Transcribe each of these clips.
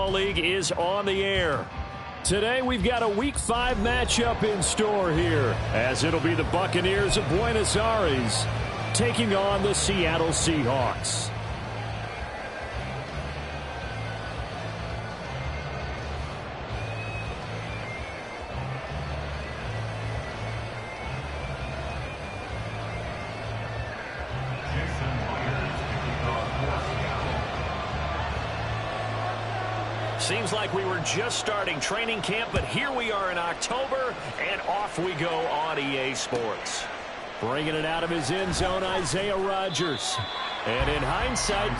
Football League is on the air. Today we've got a Week 5 matchup in store here, as it'll be the Buccaneers of Buenos Aires taking on the Seattle Seahawks. Seems like we were just starting training camp, but here we are in October, and off we go on EA Sports. Bringing it out of his end zone, Isaiah Rodgers. And in hindsight,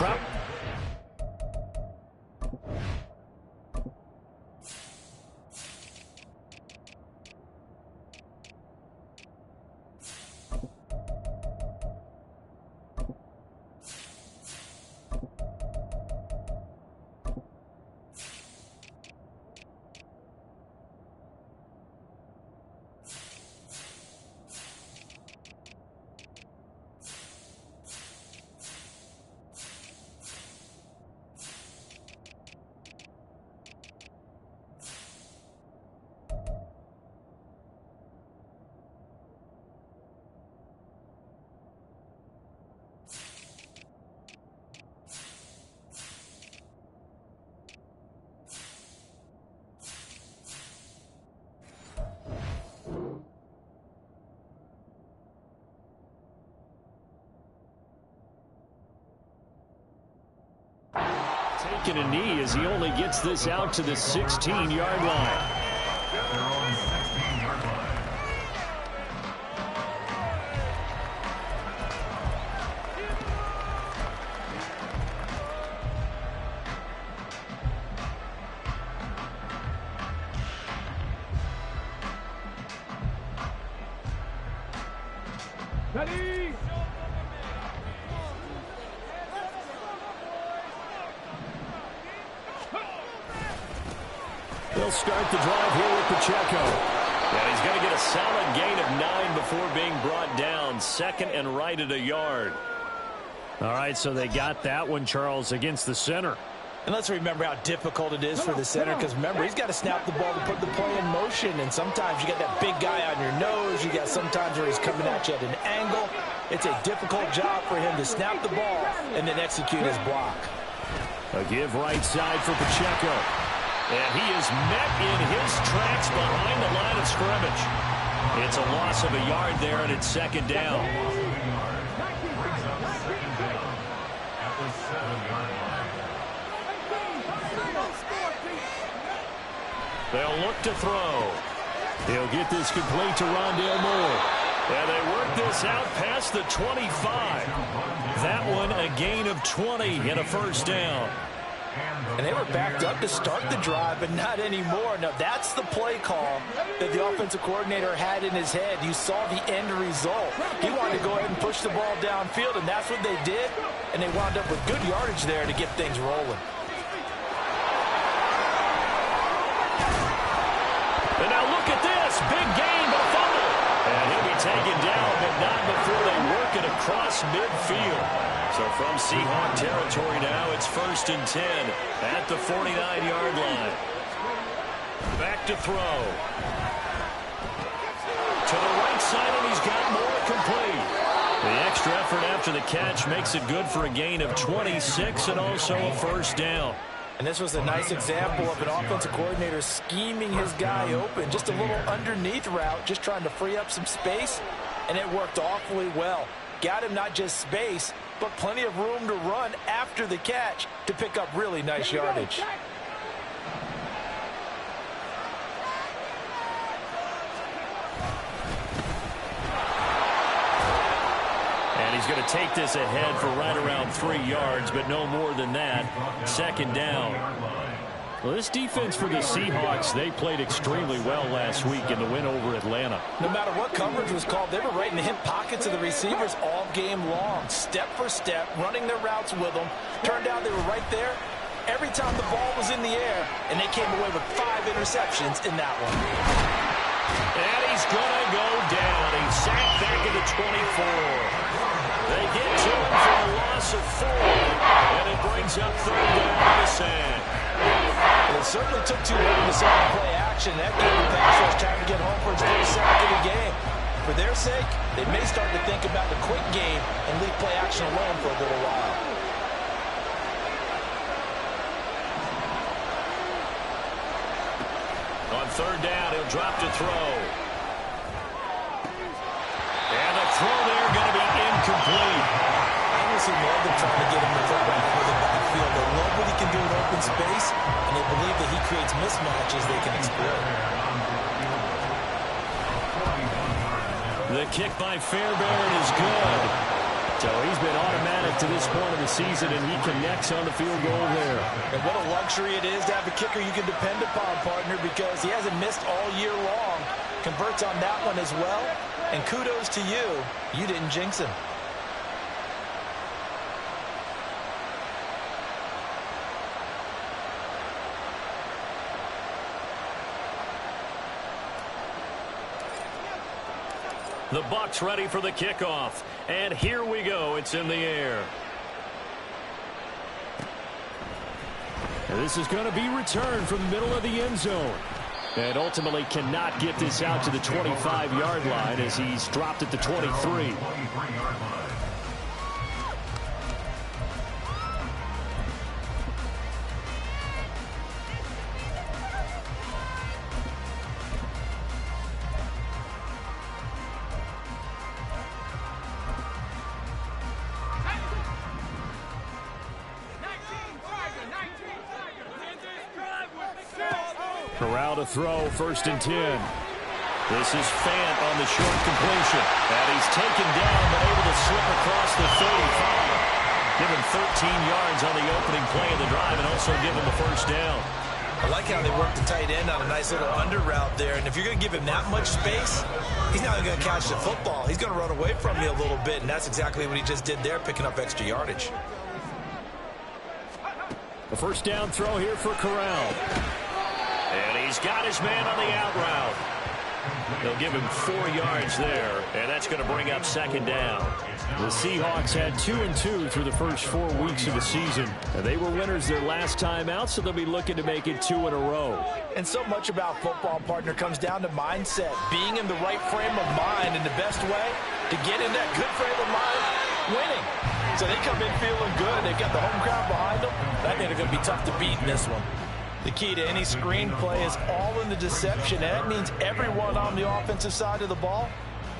taking a knee as he only gets this out to the 16-yard line. They're on the 16-yard line. Ready? They'll start the drive here with Pacheco. And he's going to get a solid gain of 9 before being brought down. Second and right at a yard. All right, so they got that one, Charles, against the center. And let's remember how difficult it is for the center, because remember, he's got to snap the ball to put the play in motion, and sometimes you got that big guy on your nose. You got sometimes where he's coming at you at an angle. It's a difficult job for him to snap the ball and then execute his block. A give right side for Pacheco. And he is met in his tracks behind the line of scrimmage. It's a loss of a yard there, and it's second down. Brings up second down at the 7-yard line. They'll look to throw. He'll get this complete to Rondale Moore. And they work this out past the 25. That one a gain of 20 and a first down. And they were backed up to start the drive, but not anymore. Now, that's the play call that the offensive coordinator had in his head. You saw the end result. He wanted to go ahead and push the ball downfield, and that's what they did. And they wound up with good yardage there to get things rolling. And now look at this. Big gain, but a fumble. And he'll be taken down, but not before they work it across midfield. So from Seahawk territory now, it's 1st and 10 at the 49-yard line. Back to throw. To the right side, and he's got more complete. The extra effort after the catch makes it good for a gain of 26 and also a first down. And this was a nice example of an offensive coordinator scheming his guy open. Just a little underneath route, just trying to free up some space, and it worked awfully well. Got him not just space, but plenty of room to run after the catch to pick up really nice yardage. And he's going to take this ahead for right around 3 yards, but no more than that. Second down. Well, this defense for the Seahawks, they played extremely well last week in the win over Atlanta. No matter what coverage was called, they were right in the hip pockets of the receivers all game long, step for step, running their routes with them. Turned out they were right there every time the ball was in the air, and they came away with 5 interceptions in that one. And he's going to go down. He's sacked back at the 24. They get to him for a loss of 4, and it brings up 3rd down to the sand. certainly took too long to set up play action. That gave the pass rush time to get home for its first sack of the game. For their sake, they may start to think about the quick game and leave play action alone for a little while. On third down, he'll drop to throw. And the throw there going to be incomplete. I honestly love them trying to get him the football for the backfield. They love what he can do in open space, and they believe that he creates mismatches they can exploit. The kick by Fairbairn is good. So he's been automatic to this point of the season, and he connects on the field goal there. And what a luxury it is to have a kicker you can depend upon, partner, because he hasn't missed all year long. Converts on that one as well. And kudos to you. You didn't jinx him. The Bucs ready for the kickoff. And here we go. It's in the air. And this is going to be returned from the middle of the end zone. And ultimately cannot get this out to the 25-yard line as he's dropped at the 23. Corral to throw, 1st and 10. This is Fant on the short completion. And he's taken down, but able to slip across the 35. Give him 13 yards on the opening play of the drive and also give him a 1st down. I like how they work the tight end on a nice little under route there. And if you're going to give him that much space, he's not going to catch the football. He's going to run away from you a little bit, and that's exactly what he just did there, picking up extra yardage. A 1st down throw here for Corral. And he's got his man on the out route. They'll give him 4 yards there, and that's going to bring up 2nd down. The Seahawks had 2-2 through the first 4 weeks of the season. And they were winners their last time out, so they'll be looking to make it 2 in a row. And so much about football, partner, comes down to mindset. Being in the right frame of mind, and the best way to get in that good frame of mind, winning. So they come in feeling good. They've got the home crowd behind them. I think they're going to be tough to beat in this one. The key to any screenplay is all in the deception, and that means everyone on the offensive side of the ball.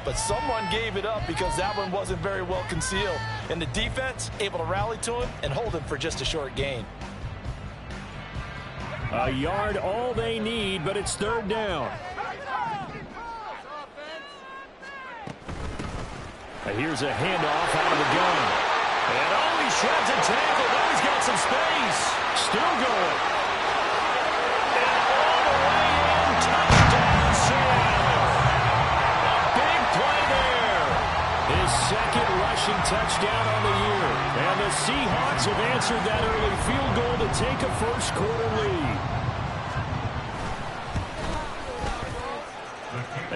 But someone gave it up because that one wasn't very well concealed. And the defense able to rally to him and hold him for just a short gain. A yard all they need, but it's 3rd down. Here's a handoff out of the gun. And oh, he shreds a tackle. Now he's got some space. Still going. Second rushing touchdown on the year. And the Seahawks have answered that early field goal to take a first-quarter lead.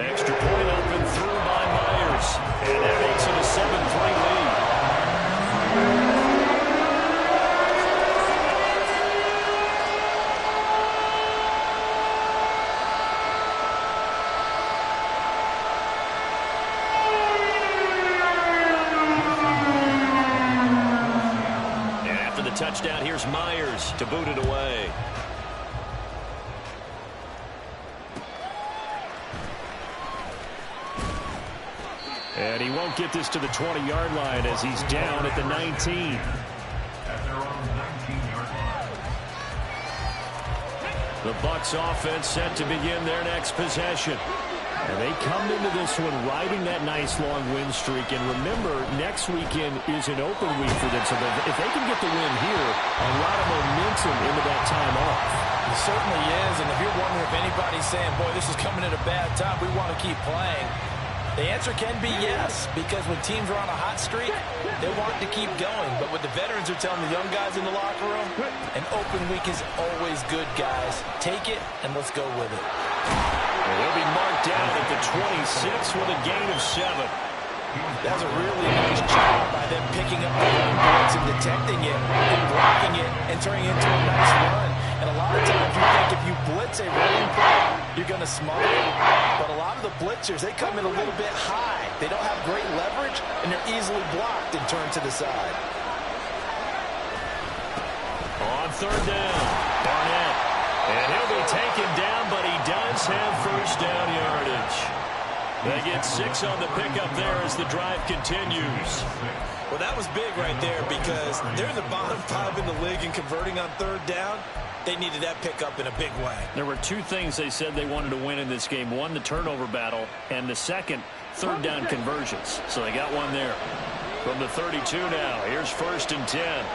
Extra point up and through by Myers. And that makes it a 7-3 lead. Touchdown, here's Myers to boot it away. And he won't get this to the 20-yard line as he's down at the 19. The Bucs offense set to begin their next possession. And they come into this one riding that nice long win streak. And remember, next weekend is an open week for them. So if they can get the win here, a lot of momentum into that time off. It certainly is. And if you're wondering if anybody's saying, boy, this is coming at a bad time, we want to keep playing, the answer can be yes. Because when teams are on a hot streak, they want to keep going. But what the veterans are telling the young guys in the locker room, an open week is always good, guys. Take it, and let's go with it. They'll be marked down at the 26 with a gain of 7. That's a really nice job by them picking up the run blitz and detecting it and blocking it and turning it into a nice run. And a lot of times you think it's a running play, you're going to smother it. But a lot of the blitzers, they come in a little bit high. They don't have great leverage, and they're easily blocked and turned to the side. On third down, Barnett. And he'll be taken down, but he does have first down yardage. They get 6 on the pickup there as the drive continues. Well, that was big right there because they're in the bottom 5 in the league in converting on third down. They needed that pickup in a big way. There were 2 things they said they wanted to win in this game. One, the turnover battle, and the second, third down conversions. So they got one there. From the 32 now, here's first and 10.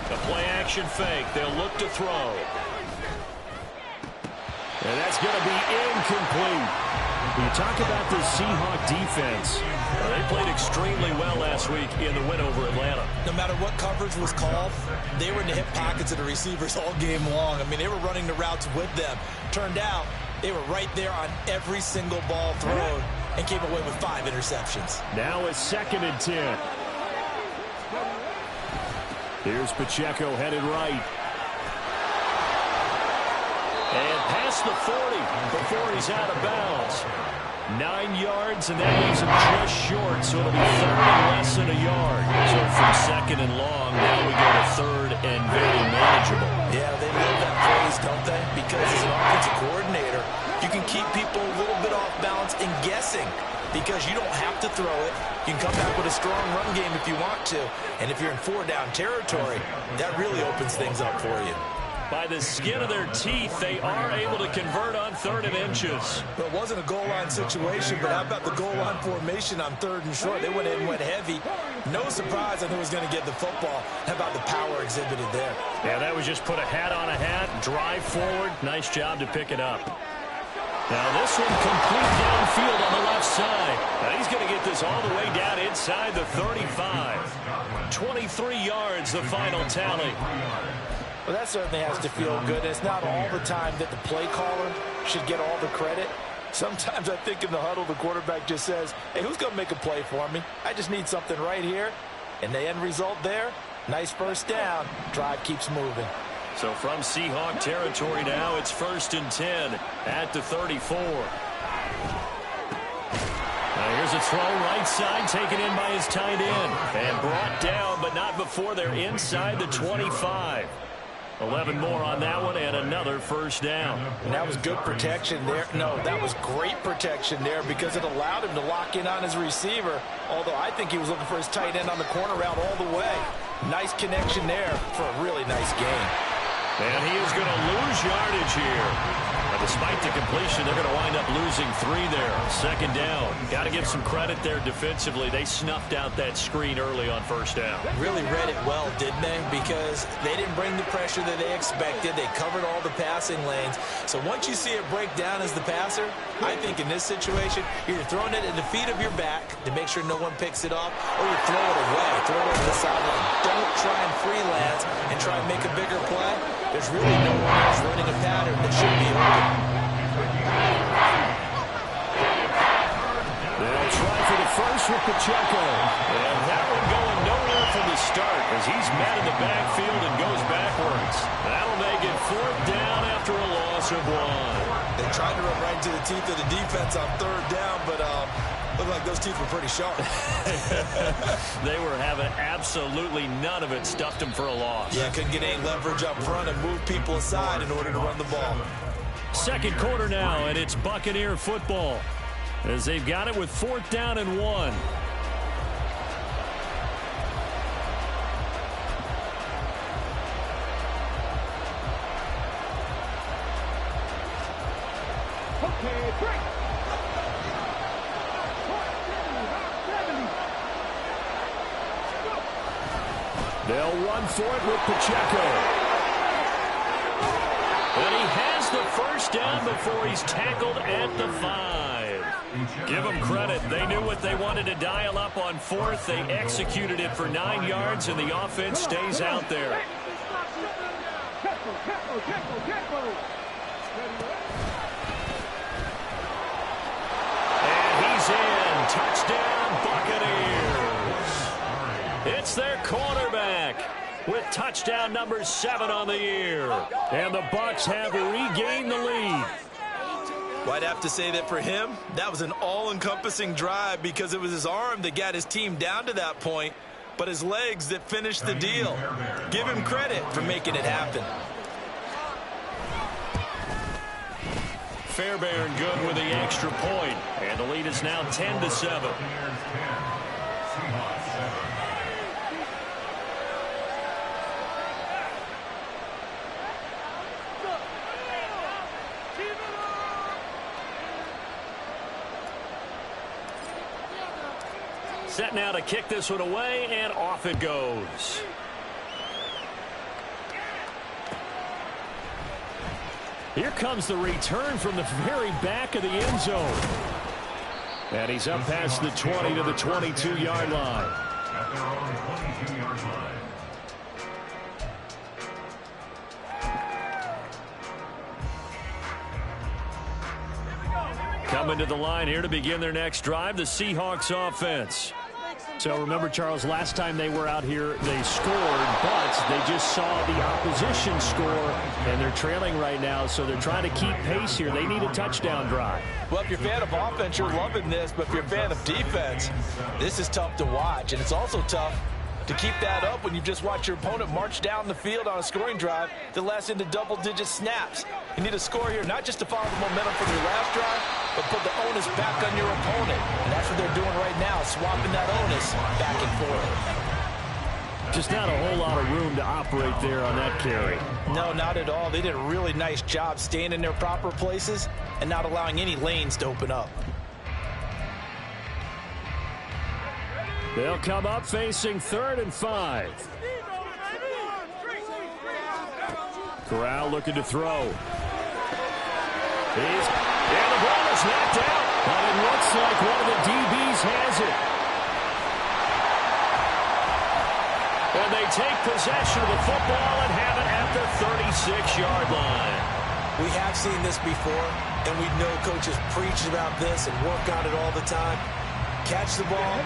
The play-action fake. They'll look to throw. And that's going to be incomplete. You talk about the Seahawk defense. They played extremely well last week in the win over Atlanta. No matter what coverage was called, they were in the hip pockets of the receivers all game long. I mean, they were running the routes with them. Turned out, they were right there on every single ball thrown and came away with 5 interceptions. Now it's second and 10. Here's Pacheco headed right. And past the 40 before he's out of bounds. 9 yards, and that leaves him just short, so it'll be third and less than a yard. So from second and long, now we go to third and very manageable. Yeah, they love that phrase, don't they? Because as an offensive coordinator, you can keep people a little bit off balance and guessing because you don't have to throw it. You can come back with a strong run game if you want to. And if you're in 4-down territory, that really opens things up for you. By the skin of their teeth, they are able to convert on third and inches. Well, it wasn't a goal line situation, but how about the goal line formation on third and short? They went in and went heavy. No surprise on who was going to get the football. How about the power exhibited there? Yeah, that was just put a hat on a hat, drive forward. Nice job to pick it up. Now this one complete downfield on the left side. Now he's going to get this all the way down inside the 35. 23 yards, the final tally. Well, that certainly has to feel good. It's not all the time that the play caller should get all the credit. Sometimes I think in the huddle, the quarterback just says, hey, who's going to make a play for me? I just need something right here. And the end result there, nice first down. Drive keeps moving. So from Seahawk territory now, it's first and 10 at the 34. Now here's a throw right side, taken in by his tight end. And brought down, but not before they're inside the 25. 11 more on that one, and another first down. And that was good protection there. No, that was great protection there because it allowed him to lock in on his receiver, although I think he was looking for his tight end on the corner route all the way. Nice connection there for a really nice game. And he is going to lose yardage here. Now, despite the completion, they're going to wind up losing 3 there. Second down. Got to give some credit there defensively. They snuffed out that screen early on first down. Really read it well, didn't they? Because they didn't bring the pressure that they expected. They covered all the passing lanes. So once you see it break down as the passer, I think in this situation, you're throwing it at the feet of your back to make sure no one picks it off, or you throw it away. Throw it over the sideline. Don't try and freelance and try and make a bigger play. There's really no one else running a pattern that should be open. They'll try for the first with Pacheco. And that one going nowhere from the start as he's met in the backfield and goes backwards. That'll make it fourth down after a loss of 1. They tried to run right into the teeth of the defense on third down, but looked like those teeth were pretty sharp. They were having absolutely none of it. Stuffed them for a loss. Yeah, couldn't get any leverage up front and move people aside in order to run the ball. Second quarter now, and it's Buccaneer football as they've got it with fourth down and 1. Okay, break. They'll run for it with Pacheco. And he has the first down before he's tackled at the 5. Give them credit. They knew what they wanted to dial up on fourth. They executed it for 9 yards, and the offense stays out there. And he's in. Touchdown, Buccaneers. It's their quarterback. with touchdown number 7 on the year. And the Bucs have regained the lead. Well, I'd have to say that for him, that was an all-encompassing drive because it was his arm that got his team down to that point, but his legs that finished the deal. Give him credit for making it happen. Fairbairn good with the extra point, and the lead is now 10-7. Set now to kick this one away, and off it goes. Here comes the return from the very back of the end zone. And he's up past the 20 to the 22-yard line. At their own 22-yard line. Coming to the line here to begin their next drive, the Seahawks offense. So remember, Charles, last time they were out here, they scored, but they just saw the opposition score, and they're trailing right now, so they're trying to keep pace here. They need a touchdown drive. Well, if you're a fan of offense, you're loving this, but if you're a fan of defense, this is tough to watch, and it's also tough to keep that up when you just watch your opponent march down the field on a scoring drive that lasts into double-digit snaps. You need a score here, not just to follow the momentum from your last drive, but put the onus back on your opponent. And that's what they're doing right now, swapping that onus back and forth. Just not a whole lot of room to operate there on that carry. No, not at all. They did a really nice job staying in their proper places and not allowing any lanes to open up. They'll come up facing 3rd and 5. Corral looking to throw. And the ball is knocked out. But it looks like one of the DBs has it. And they take possession of the football and have it at the 36-yard line. We have seen this before, and we know coaches preach about this and work on it all the time. Catch the ball.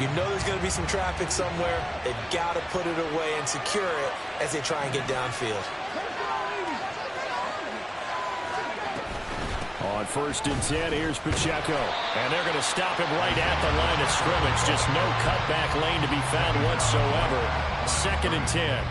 You know there's going to be some traffic somewhere. They've got to put it away and secure it as they try and get downfield. On 1st and 10, here's Pacheco. And they're going to stop him right at the line of scrimmage. Just no cutback lane to be found whatsoever. 2nd and 10.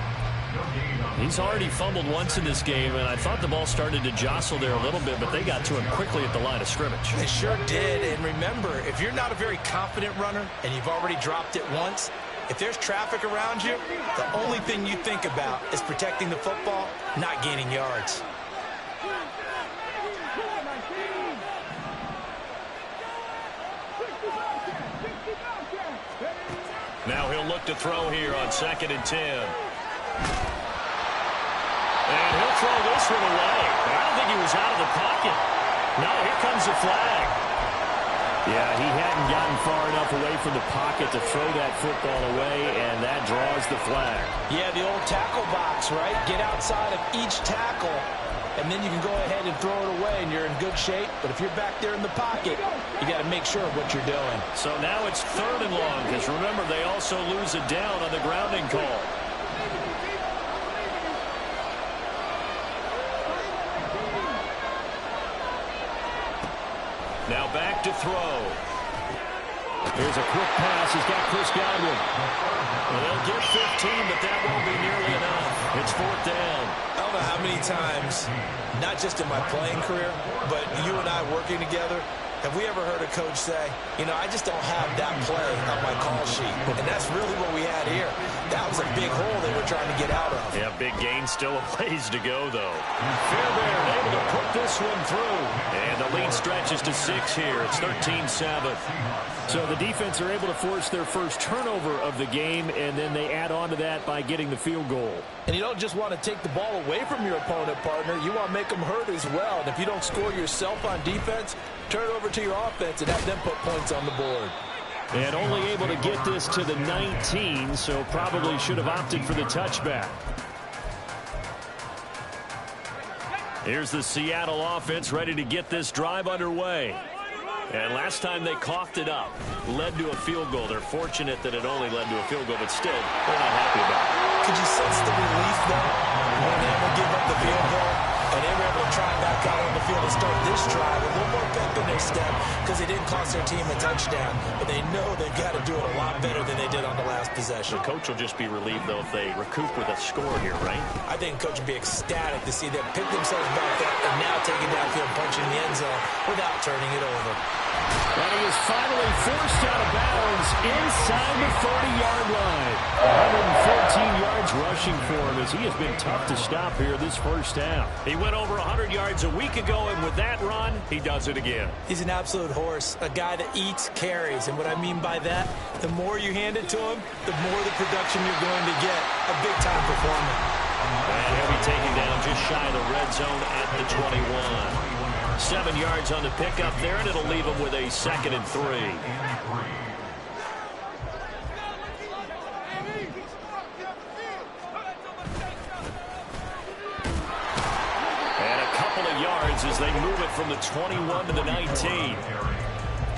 He's already fumbled once in this game, and I thought the ball started to jostle there a little bit, but they got to him quickly at the line of scrimmage. They sure did, and remember, if you're not a very confident runner and you've already dropped it once, if there's traffic around you, the only thing you think about is protecting the football, not gaining yards. Now he'll look to throw here on 2nd and 10. And he'll throw this one away. I don't think he was out of the pocket. No, here comes the flag. Yeah, he hadn't gotten far enough away from the pocket to throw that football away, and that draws the flag. Yeah, the old tackle box, right? Get outside of each tackle, and then you can go ahead and throw it away, and you're in good shape. But if you're back there in the pocket, you got to make sure of what you're doing. So now it's 3rd and long, because remember, they also lose a down on the grounding call. Now back to throw. Here's a quick pass. He's got Chris Godwin. Well, they'll get 15, but that won't be nearly enough. It's 4th down. I don't know how many times, not just in my playing career, but you and I working together, have we ever heard a coach say, you know, I just don't have that play on my call sheet. And that's really what we had here. That was a big hole they were trying to get out of. Yeah, big gain, still a ways to go, though. Fairbairn able to put this one through. And the lead stretches to 6 here. It's 13-7. So the defense are able to force their first turnover of the game, and then they add on to that by getting the field goal. And you don't just want to take the ball away from your opponent, partner. You want to make them hurt as well. And if you don't score yourself on defense, turn it over to your offense and have them put points on the board. And only able to get this to the 19, so probably should have opted for the touchback. Here's the Seattle offense ready to get this drive underway. And last time they coughed it up, led to a field goal. They're fortunate that it only led to a field goal, but still, they're not happy about it. Could you sense the relief, though, when they were giving up the field goal? And they were able to try back out on the field and start this drive. A little more pep in their step because they didn't cost their team a touchdown. But they know they've got to do it a lot better than they did on the last possession. The coach will just be relieved, though, if they recoup with a score here, right? I think coach would be ecstatic to see them pick themselves back up and now take it downfield, punching the end zone without turning it over. And he is finally forced out of bounds inside the 30-yard line. 114 yards rushing for him as he has been tough to stop here this first half. He went over 100 yards a week ago, and with that run, he does it again. He's an absolute horse, a guy that eats carries. And what I mean by that, the more you hand it to him, the more the production you're going to get. A big-time performer. And he'll be taken down just shy of the red zone at the 21. 7 yards on the pickup there, and it'll leave him with a 2nd and 3. And a couple of yards as they move it from the 21 to the 19.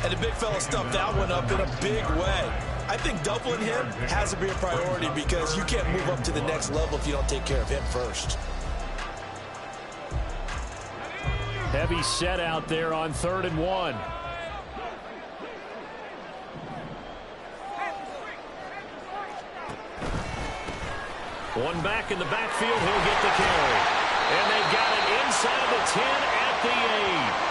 And the big fella stuffed that one up in a big way. I think doubling him has to be a priority because you can't move up to the next level if you don't take care of him first. Heavy set out there on 3rd and 1. One back in the backfield, he'll get the carry. And they've got it inside the 10 at the 8.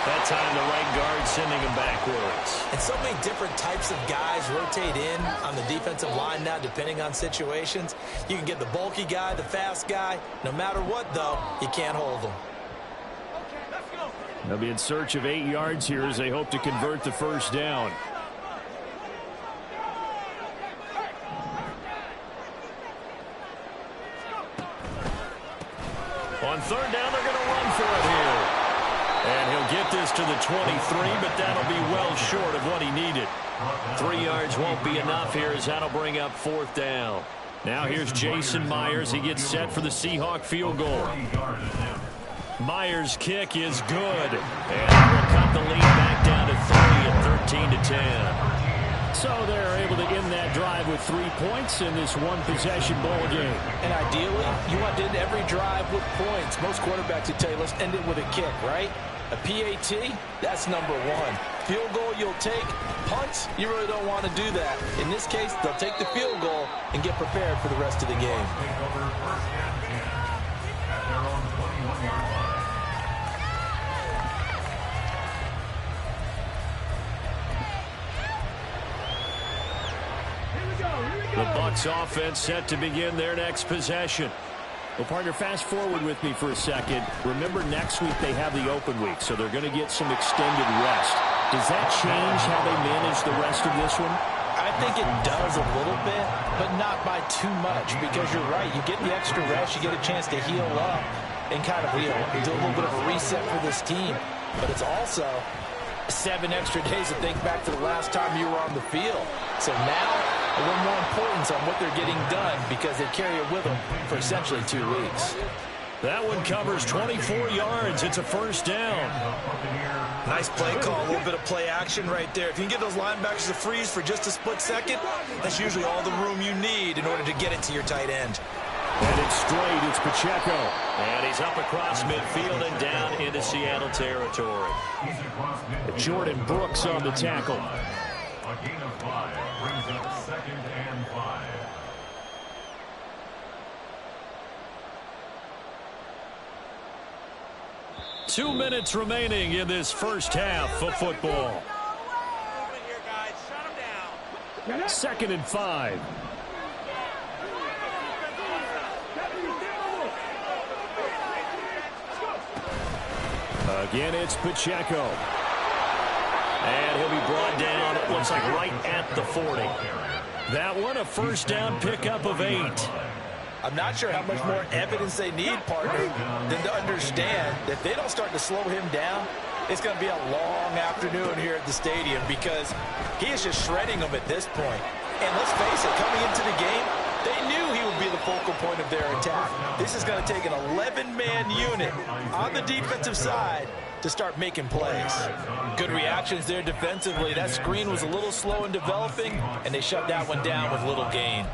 That time the right guard sending him backwards. And so many different types of guys rotate in on the defensive line now depending on situations. You can get the bulky guy, the fast guy. No matter what, though, you can't hold them. They'll be in search of 8 yards here as they hope to convert the first down. On 3rd down, they're going to run for it here. And he'll get this to the 23, but that'll be well short of what he needed. 3 yards won't be enough here as that'll bring up 4th down. Now here's Jason Myers. He gets set for the Seahawk field goal. Myers' kick is good. And we'll cut the lead back down to 3 at 13-10. So they're able to end that drive with 3 points in this one-possession ball game. And ideally, you want to end every drive with points. Most quarterbacks would tell you, let's end it with a kick, right? A PAT, that's number 1. Field goal you'll take. Punts, you really don't want to do that. In this case, they'll take the field goal and get prepared for the rest of the game. The Bucs offense set to begin their next possession. Well, partner, fast forward with me for a second. Remember, next week they have the open week, so they're going to get some extended rest. Does that change how they manage the rest of this one? I think it does a little bit, but not by too much, because you're right. You get the extra rest, you get a chance to heal up and kind of, do a little bit of a reset for this team. But it's also 7 extra days to think back to the last time you were on the field. So now, a little more importance on what they're getting done because they carry it with them for essentially 2 weeks. That one covers 24 yards. It's a first down. Nice play call, a little bit of play action right there. If you can get those linebackers to freeze for just a split second, that's usually all the room you need in order to get it to your tight end. And it's straight. It's Pacheco. And he's up across midfield and down into Seattle territory. Jordan Brooks on the tackle. A gain of 5 brings up 2nd and 5. Two minutes remaining in this first half of football. 2nd and 5. Again, it's Pacheco. And he'll be brought down, it looks like right at the 40. That one, a first down pickup of 8. I'm not sure how much more evidence they need, partner, than to understand that if they don't start to slow him down, it's going to be a long afternoon here at the stadium because he is just shredding them at this point. And let's face it, coming into the game, they knew he would be the focal point of their attack. This is going to take an 11-man unit on the defensive side to start making plays. Good reactions there defensively. That screen was a little slow in developing, and they shut that one down with little gain.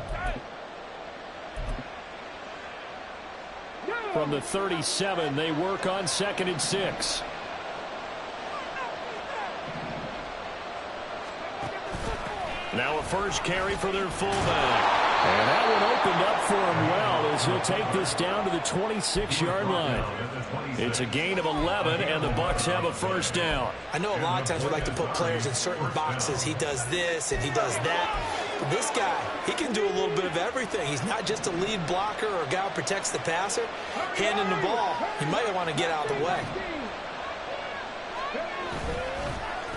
From the 37, they work on 2nd and 6. Now a first carry for their fullback. And that one opened up for him well as he'll take this down to the 26-yard line. It's a gain of 11, and the Bucs have a first down. I know a lot of times we like to put players in certain boxes. He does this and he does that. But this guy, he can do a little bit of everything. He's not just a lead blocker or a guy who protects the passer. Handing the ball, he might want to get out of the way.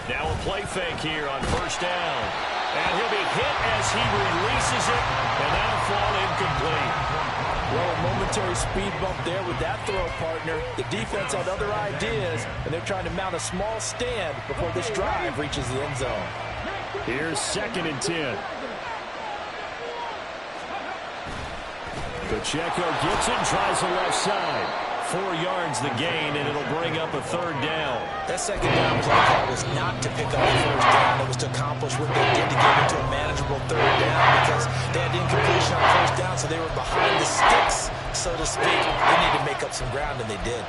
Now a play fake here on first down. And he'll be hit as he releases it, and that'll fall incomplete. Well, a momentary speed bump there with that throw, partner. The defense had other ideas, and they're trying to mount a small stand before this drive reaches the end zone. Here's 2nd and 10. Pacheco gets it and tries the left side. 4 yards the gain, and it'll bring up a third down. That second down play call was not to pick up the first down. It was to accomplish what they did to get into a manageable third down because they had incompletion on first down, so they were behind the sticks, so to speak. They need to make up some ground, and they did.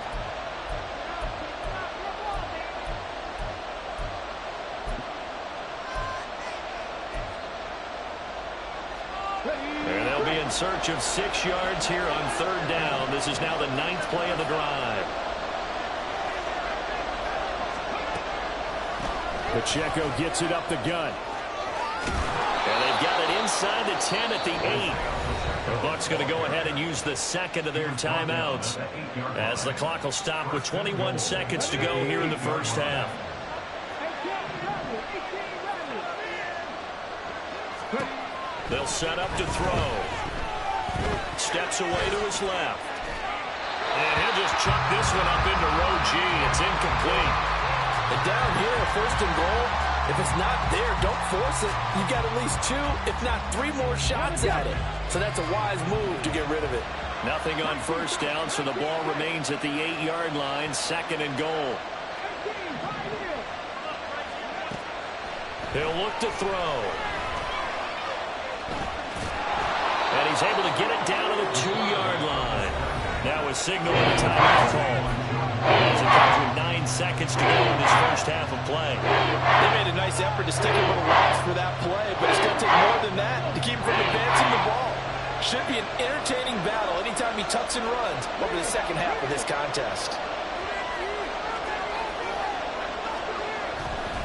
And they'll be in search of 6 yards here on third down. This is now the 9th play of the drive. Pacheco gets it up the gut. And they've got it inside the 10 at the 8. The Bucs going to go ahead and use the second of their timeouts as the clock will stop with 21 seconds to go here in the first half. They'll set up to throw. Steps away to his left. And he'll just chuck this one up into row G. It's incomplete. And down here, 1st and goal, if it's not there, don't force it. You've got at least 2, if not 3 more shots at it. So that's a wise move to get rid of it. Nothing on first down, so the ball remains at the 8-yard line, 2nd and goal. He'll look to throw. And he's able to get it down to the 2-yard line. Now a signal and a timeout call. As it comes with 9 seconds to go in this first half of play. They made a nice effort to stick a little laps for that play, but it's going to take more than that to keep him from advancing the ball. Should be an entertaining battle anytime he tucks and runs over the second half of this contest.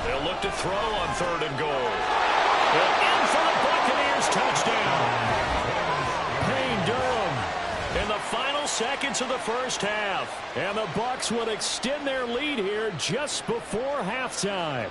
They'll look to throw on 3rd and goal. They're in for the Buccaneers touchdown. In the final seconds of the first half. And the Bucs will extend their lead here just before halftime.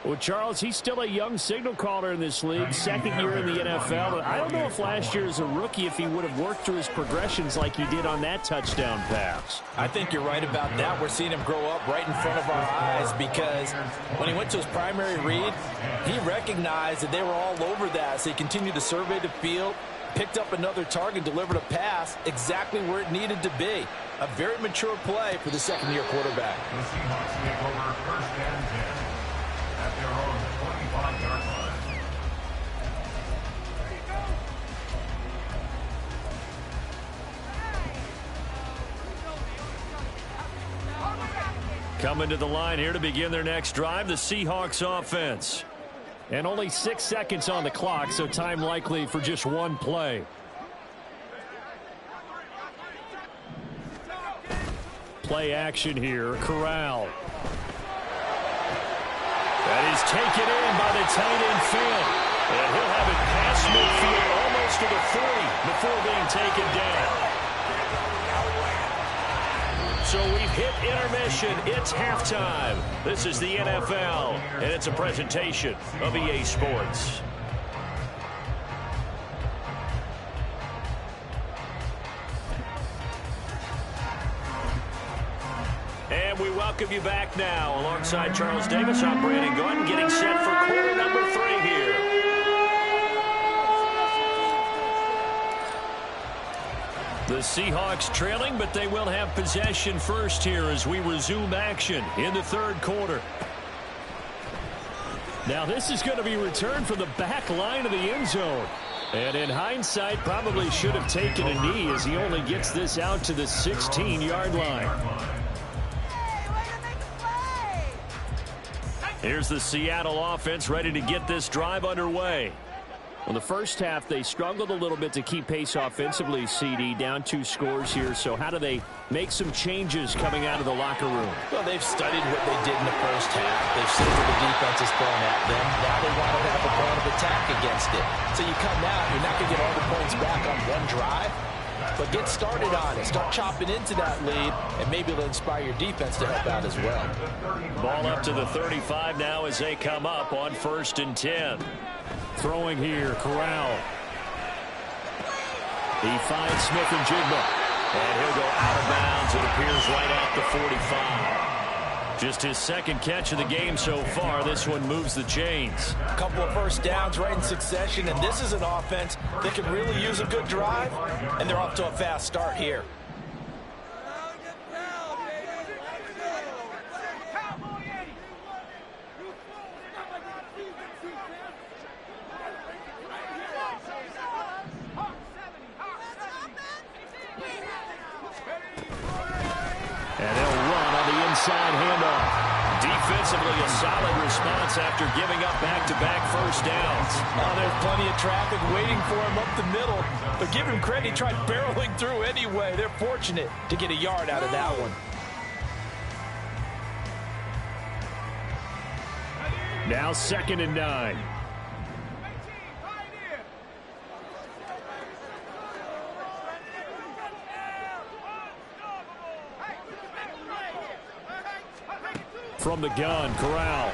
Well, Charles, he's still a young signal caller in this league, 2nd year in the NFL. But I don't know if last year as a rookie if he would have worked through his progressions like he did on that touchdown pass. I think you're right about that. We're seeing him grow up right in front of our eyes because when he went to his primary read, he recognized that they were all over that. So he continued to survey the field, picked up another target, delivered a pass exactly where it needed to be. A very mature play for the 2nd-year quarterback. The Seahawks take over 1st and 10 at their own 25-yard line. Coming to the line here to begin their next drive, the Seahawks offense. And only 6 seconds on the clock, so time likely for just one play. Play action here, Corral. That is taken in by the tight end Fant. And he'll have it past midfield almost to the 40 before being taken down. So we've hit intermission. It's halftime. This is the NFL, and it's a presentation of EA Sports. And we welcome you back now. Alongside Charles Davis, I'm Brandon Gordon, getting set for quarter number 3 here. The Seahawks trailing, but they will have possession first here as we resume action in the 3rd quarter. Now this is going to be returned from the back line of the end zone. And in hindsight, probably should have taken a knee as he only gets this out to the 16-yard line. Here's the Seattle offense ready to get this drive underway. Well, the first half, they struggled a little bit to keep pace offensively, CD, down 2 scores here. So how do they make some changes coming out of the locker room? Well, they've studied what they did in the first half. They've seen what the defense is throwing at them. Now they want to have a plan of attack against it. So you come out, you're not going to get all the points back on one drive, but get started on it. Start chopping into that lead, and maybe it'll inspire your defense to help out as well. Ball up to the 35 now as they come up on 1st and 10. Throwing here, Corral. He finds Smith and Jigba. And he'll go out of bounds, it appears, right at the 45. Just his 2nd catch of the game so far. This one moves the chains. A couple of first downs right in succession, and this is an offense that can really use a good drive, and they're off to a fast start here. And they'll run on the inside handoff. Defensively, a solid response after giving up back-to-back first downs. Oh, there's plenty of traffic waiting for him up the middle. But give him credit, he tried barreling through anyway. They're fortunate to get a yard out of that one. Now 2nd and 9. From the gun, Corral.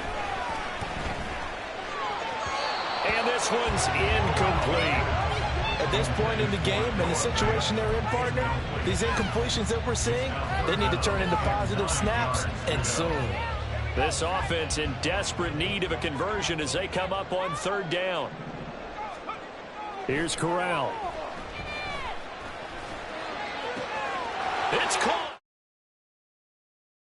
And this one's incomplete. At this point in the game and the situation they're in, partner, these incompletions that we're seeing, they need to turn into positive snaps, and soon. This offense in desperate need of a conversion as they come up on 3rd down. Here's Corral. It's caught.